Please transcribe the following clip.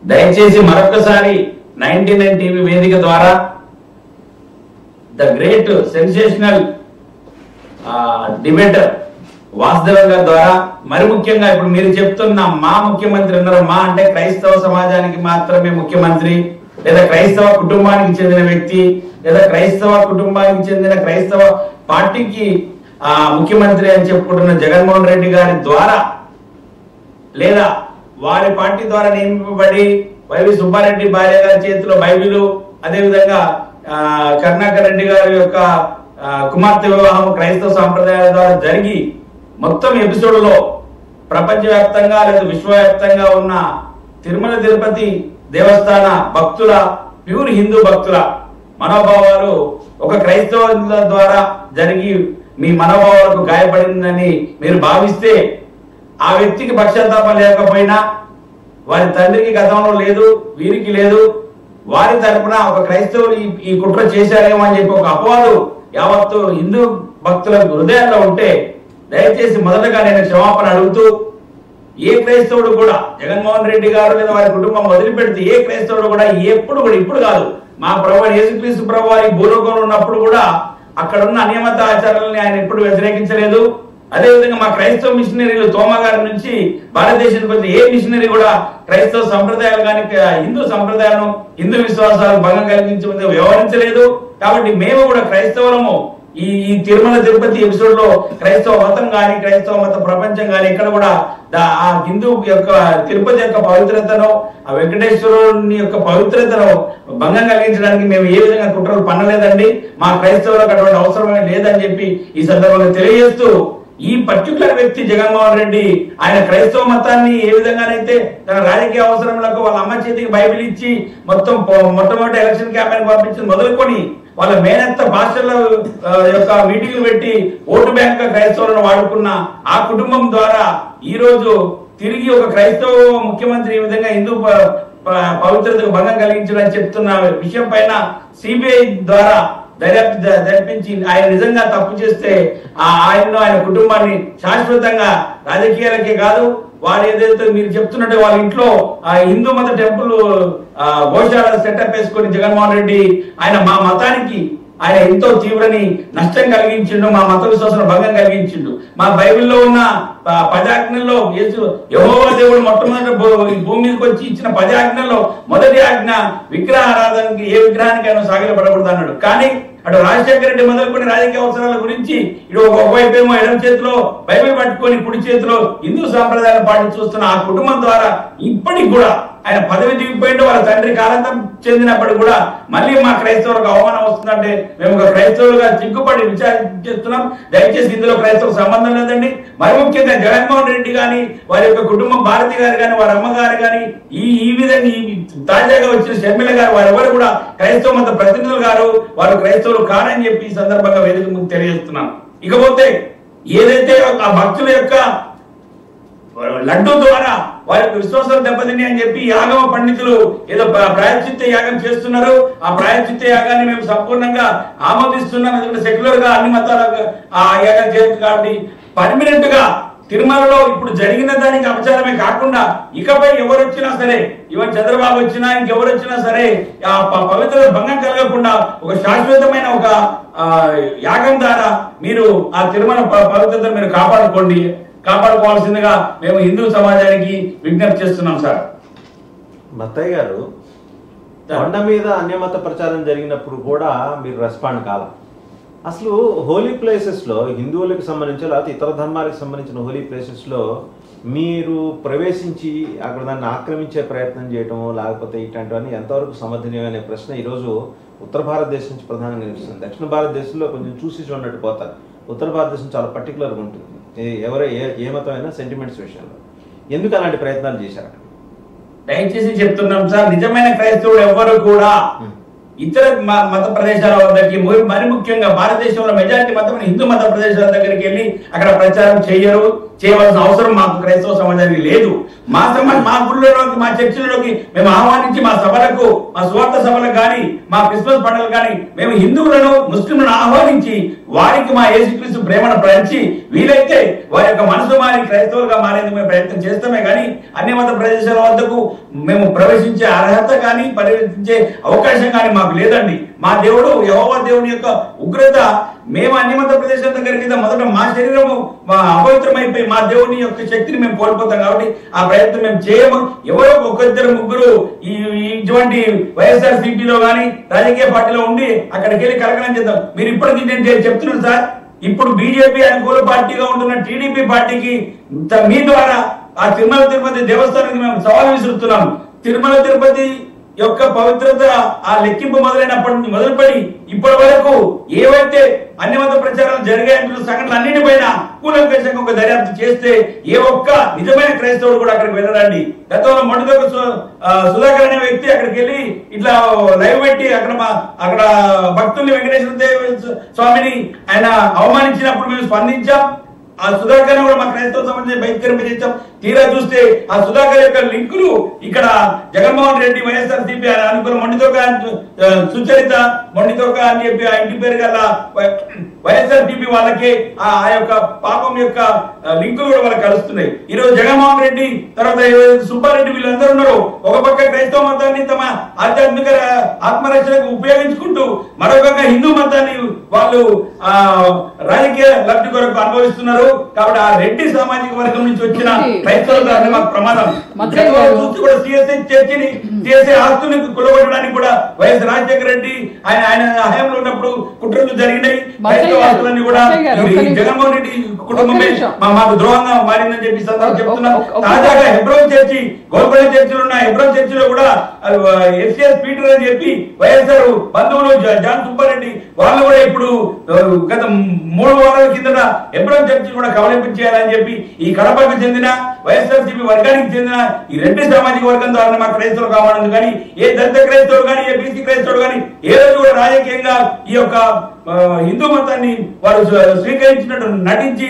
దయచేసి మరొకసారి 99 టీవీ వేదిక ద్వారా the great sensational debater Vasudev గారి ద్వారా మరి ముఖ్యంగా ఇప్పుడు మీరు చెప్తున్న మా ముఖ్యమంత్రి ఉన్నారు, మా అంటే క్రైస్తవ సమాజానికి మాత్రమే ముఖ్యమంత్రి, లేదా క్రైస్తవ కుటుంబానికి చెందిన వ్యక్తి, లేదా క్రైస్తవ కుటుంబానికి చెందిన క్రైస్తవ పార్టీకి ముఖ్యమంత్రి అని చెప్పుకుంటున్న జగన్మోహన్ రెడ్డి గారి ద్వారా, లేదా వారి పార్టీ ద్వారా నియమింపబడి వైవి సుబ్బారెడ్డి భార్య గారి చేతిలో బైబిలు, అదేవిధంగా కరుణాకర్ రెడ్డి గారి యొక్క కుమార్తె వివాహం క్రైస్తవ సాంప్రదాయాల ద్వారా జరిగి మొత్తం ఎపిసోడ్లో ప్రపంచవ్యాప్తంగా లేదా విశ్వవ్యాప్తంగా ఉన్న తిరుమల తిరుపతి దేవస్థాన భక్తుల, ప్యూర్ హిందూ భక్తుల మనోభావాలు ఒక క్రైస్తవుల ద్వారా జరిగి మీ మనోభావాలకు గాయపడిందని మీరు భావిస్తే, ఆ వ్యక్తికి పశ్చాత్తాపం లేకపోయినా, వారి తండ్రికి గతంలో లేదు, వీరికి లేదు, వారి తరపున ఒక క్రైస్తవులు ఈ కుట్ర చేశారేమో అని చెప్పి ఒక అపవాదు యావత్తు హిందూ భక్తుల హృదయాల్లో ఉంటే, దయచేసి మొదటగా నేను క్షమాపణ అడుగుతూ, ఏ క్రైస్తవుడు కూడా జగన్మోహన్ రెడ్డి గారు లేదా వారి కుటుంబం వదిలిపెడితే ఏ క్రైస్తవుడు కూడా ఎప్పుడు కూడా, ఇప్పుడు కాదు, మా ప్రభు యేసుక్రీస్తు ప్రభు వారి భూలోకంలో ఉన్నప్పుడు కూడా అక్కడ ఉన్న అనియమిత ఆచారాలని ఆయన ఎప్పుడు వ్యతిరేకించలేదు. అదేవిధంగా మా క్రైస్తవ మిషనరీలు తోమా గారి నుంచి భారతదేశానికి వచ్చే ఏ మిషనరీ కూడా క్రైస్తవ సంప్రదాయాలు కానీ హిందూ సంప్రదాయాలను, హిందూ విశ్వాసాలకు భంగం కలిగించే వ్యవహరించలేదు. కాబట్టి మేము కూడా క్రైస్తవులము ఈ తిరుమల తిరుపతి ఎపిసోడ్ లో క్రైస్తవ మతం కానీ క్రైస్తవ మత ప్రపంచం కానీ ఇక్కడ కూడా ఆ హిందూ యొక్క తిరుపతి యొక్క పవిత్రతను, ఆ వెంకటేశ్వరుని యొక్క పవిత్రతను భంగం కలిగించడానికి మేము ఏ విధంగా కుట్రలు పన్నలేదండి. మా క్రైస్తవులకు అటువంటి అవసరమే లేదని చెప్పి ఈ సందర్భంగా తెలియజేస్తూ, ఈ పర్టికులర్ వ్యక్తి జగన్మోహన్ రెడ్డి ఆయన క్రైస్తవ మతాన్ని ఏ విధంగానైతే తన రాజకీయ అవసరములకు వాళ్ళ అమ్మ చేతికి బైబిల్ ఇచ్చి మొత్తం మొట్టమొదటి ఎలక్షన్ క్యాంపెయిన్ పంపించి మొదలుకొని వాళ్ళ మేనత్త భాషల యొక్క మీటింగ్లు పెట్టి ఓటు బ్యాంక్ క్రైస్తవులను వాడుకున్న ఆ కుటుంబం ద్వారా ఈ రోజు తిరిగి ఒక క్రైస్తవ ముఖ్యమంత్రి ఈ విధంగా హిందూ పవిత్రతకు భంగం కలిగించడం చెప్తున్న విషయం పైన సిబిఐ ద్వారా దర్యాప్తు జరిపించి ఆయన నిజంగా తప్పు చేస్తే ఆయనను, ఆయన కుటుంబాన్ని శాశ్వతంగా రాజకీయాలకే కాదు, వారు ఏదైతే మీరు చెప్తున్నట్టు వాళ్ళ ఇంట్లో ఆ హిందూ మత టెంపుల్ గోశాల సెటప్ వేసుకొని జగన్మోహన్ రెడ్డి ఆయన మా మతానికి ఆయన ఎంతో తీవ్రని నష్టం కలిగించిండు, మా మత విశ్వాసం భంగం కలిగించిండు. మా బైబిల్లో ఉన్న 10 ఆజ్ఞల్లో యెహోవా దేవుడు మొట్టమొదటి భూమి మీదకి వచ్చి ఇచ్చిన 10 ఆజ్ఞల్లో మొదటి ఆజ్ఞ విగ్రహ ఆరాధనకి ఏ విగ్రహానికి ఆయన సాగిలపడకూడదు అన్నాడు. కానీ అటు రాజశేఖర రెడ్డి మొదలుకొని రాజకీయ అవసరాల గురించి ఇటు ఒకవైపు ఏమో ఎడమ చేతిలో బైబిల్ పట్టుకొని కుడి చేతిలో హిందూ సాంప్రదాయాలను పాటి చూస్తున్న ఆ కుటుంబం ద్వారా ఇప్పటికి కూడా ఆయన పదవి దిగిపోయిండు. వాళ్ళ తండ్రి కాలంతం చెందినప్పటికి కూడా మళ్ళీ మా క్రైస్తవులకు అవమానం వస్తుందంటే మేము ఒక క్రైస్తవులుగా చిక్కుపడి విచారిస్తున్నాం. దయచేసి ఇందులో క్రైస్తవ సంబంధం లేదండి. మరి ముఖ్యంగా జగన్మోహన్ రెడ్డి కానీ వారి యొక్క కుటుంబం భారతి గారు కానీ వారి అమ్మగారు కానీ ఈ విధంగా తాజాగా వచ్చిన షర్మిల గారు వారెవరు కూడా క్రైస్తవ మత ప్రతినిధులు గారు, వారు క్రైస్తవులు కారని చెప్పి ఈ సందర్భంగా వేదిక ముందు తెలియజేస్తున్నాం. ఇకపోతే ఏదైతే ఆ భక్తుల యొక్క లడ్డు ద్వారా వారి విశ్వాసాలు దెబ్బతిని అని చెప్పి యాగమ పండితులు ఏదో ప్రాయశ్చిత్త యాగం చేస్తున్నారు. ఆ ప్రాయశ్చిత్త యాగాన్ని మేము సంపూర్ణంగా ఆమోదిస్తున్నాం. ఎందుకంటే సెక్యులర్ గా అన్ని మతాలకు ఆ యాగం చేయదు. కాబట్టి పర్మినెంట్ గా తిరుమలలో ఇప్పుడు జరిగిన దానికి అపచారమే కాకుండా ఇకపై ఎవరు వచ్చినా సరే, ఈవెన్ చంద్రబాబు వచ్చినా ఇంకెవరు వచ్చినా సరే ఆ పవిత్ర భంగం కలగకుండా ఒక శాశ్వతమైన ఒక యాగం ద్వారా మీరు ఆ తిరుమల పవిత్రతను మీరు కాపాడుకోవాల్సిందిగా మేము హిందూ సమాజానికి విజ్ఞప్తి చేస్తున్నాం. సార్ మత్తయ్య గారు, కొండ మీద అన్యమత ప్రచారం జరిగినప్పుడు కూడా మీరు రెస్పాండ్ కాల. అసలు హోలీ ప్లేసెస్లో హిందువులకు సంబంధించి లేకపోతే ఇతర ధర్మాలకు సంబంధించిన హోలీ ప్లేసెస్లో మీరు ప్రవేశించి అక్కడ దాన్ని ఆక్రమించే ప్రయత్నం చేయటం లేకపోతే ఇట్లాంటివన్నీ ఎంతవరకు సమర్థనీయం అనే ప్రశ్న ఈరోజు ఉత్తర భారతదేశం నుంచి ప్రధానంగా నిలుస్తుంది. దక్షిణ భారతదేశంలో కొంచెం చూసి చూడనట్టు పోతారు. ఉత్తర భారతదేశం చాలా పర్టికులర్గా ఉంటుంది ఎవరో ఏ మతమైనా సెంటిమెంట్స్ విషయంలో. ఎందుకు అలాంటి ప్రయత్నాలు చేశారు? దయచేసి చెప్తున్నాం సార్, నిజమైన క్రైస్తవుడు ఎవ్వరు కూడా ఇతర మత ప్రదేశాల వద్దకి, మరి ముఖ్యంగా భారతదేశంలో మెజారిటీ మతం హిందూ మత ప్రదేశాల దగ్గరికి వెళ్ళి అక్కడ ప్రచారం చేయరు, చేయవలసిన అవసరం మాకు క్రైస్తవ సమాజానికి లేదు. మా గుళ్ళలోకి, మా చర్చిలలోకి మేము ఆహ్వానించి మా సభలకు, మా సువార్త సభలకు కానీ, మా క్రిస్మస్ పండుగలు కానీ మేము హిందువులను, ముస్లింలను ఆహ్వానించి వారికి మా యేసుక్రీస్తు ప్రేమను పంచి వీలైతే వారి యొక్క మనసు మారి క్రైస్తవులుగా మారేందుకు మేము ప్రయత్నం చేస్తామే కానీ అన్ని మత ప్రదేశాల వద్దకు మేము ప్రవేశించే అర్హత కానీ ప్రవేశించే అవకాశం కానీ మాకు లేదండి. మా దేవుడు యెహోవా దేవుని యొక్క ఉగ్రత, మేము అన్ని మత ప్రదేశాల దగ్గరికి మొదట మా శరీరము అపవిత్రమైపోయి మా దేవుని యొక్క శక్తిని మేము కోల్పోతాం. కాబట్టి ఆ ప్రయత్నం మేము చేయము. ఎవరో ఒక్కరిద్దరు ముగ్గురు ఇటువంటి వైఎస్ఆర్సీపీలో కానీ రాజకీయ పార్టీలో ఉండి అక్కడికి వెళ్ళి కలకలం చేద్దాం. మీరు ఇప్పటికీ నేను చెప్తున్నాను సార్, ఇప్పుడు బీజేపీ అనుకూల పార్టీగా ఉంటున్న టీడీపీ పార్టీకి మీ ద్వారా ఆ తిరుమల తిరుపతి దేవస్థానానికి మేము సవాల్ విసురుతున్నాం. తిరుమల తిరుపతి యొక్క పవిత్రత ఆ లెక్కింపు మొదలైనప్పటి నుంచి మొదలుపడి ఇప్పటి వరకు ఏవైతే అన్ని మత ప్రచారాలు జరిగాయంటున్న సంఘటనలు అన్నింటిపైన కూలంకషంగా ఒక దర్యాప్తు చేస్తే ఏ ఒక్క నిజమైన క్రైస్తవుడు కూడా అక్కడికి వెళ్ళరండి. గతంలో మొండిదొక సుధాకర్ అనే వ్యక్తి అక్కడికి వెళ్ళి ఇట్లా లైవ్ పెట్టి అక్కడ భక్తుల్ని వెంకటేశ్వర స్వామిని ఆయన అవమానించినప్పుడు మేము స్పందించాం. ఆ సుధాకర్ కూడా మా క్రైస్తవ సమాజం బహిష్కరింపజేస్తాం. తీరా చూస్తే ఆ సుధాకర్ యొక్క లింకులు ఇక్కడ జగన్మోహన్ రెడ్డి వైఎస్ఆర్సీపీ అనుకున్న మొండితోక సుచరిత మొండితోక అని చెప్పి ఆ ఇంటి పేరు గల వైఎస్ఆర్సీపీ వాళ్ళకి ఆ యొక్క పాపం యొక్క లింకులు కూడా వాళ్ళకి కలుస్తున్నాయి. ఈరోజు జగన్మోహన్ రెడ్డి తర్వాత సుబ్బారెడ్డి వీళ్ళందరూ ఉన్నారు. ఒక పక్క క్రైస్తవ మతాన్ని తమ ఆధ్యాత్మిక ఆత్మరక్షణకు ఉపయోగించుకుంటూ మరొక హిందూ మతాన్ని వాళ్ళు రాజకీయ లబ్ధి కొరకు అనుభవిస్తున్నారు. కాబట్టి ఆ రెడ్డి సామాజిక వర్గం నుంచి వచ్చిన క్రైస్తవులు మాకు ప్రమాదం. చూస్తే కూడా సిఎస్ఐ ఆస్తుని కులగొట్టడానికి కూడా వైఎస్ రాజశేఖర రెడ్డి ఆయన హయాంలో ఉన్నప్పుడు కుట్రలు జరిగినాయి. క్రైస్తవ ఆస్తులన్నీ కూడా జగన్మోహన్ రెడ్డి కుటుంబమే మాకు ద్రోహంగా మారిందని చెప్పి సందర్భం చెప్తున్నాం. తాజాగా హెబ్రోన్ చర్చి, గోల్కొండ చర్చిలో ఉన్న హెబ్రోన్ చర్చిలో కూడా ఎస్సిఎస్ పీటర్ అని చెప్పి వైఎస్ఆర్ బంధువులు జాన్ సుబ్బారెడ్డి వాళ్ళు కూడా ఇప్పుడు గత 3 వారాల కిందట హెబ్రోన్ చర్చి కూడా కవలించేయాలని చెప్పి ఈ కడపకు చెందిన వైఎస్ఆర్సీపీ వర్గానికి చెందిన ఈ రెడ్డి సామాజిక వర్గం ద్వారా మా క్రైస్తవులు కావాలని కానీ ఏ దళిత క్రైస్తవుడు కానీ ఏ బీసీ క్రైస్తవుడు కానీ ఏ రోజు కూడా రాజకీయంగా ఈ యొక్క హిందూ మతాన్ని వారు స్వీకరించినట్టు నటించి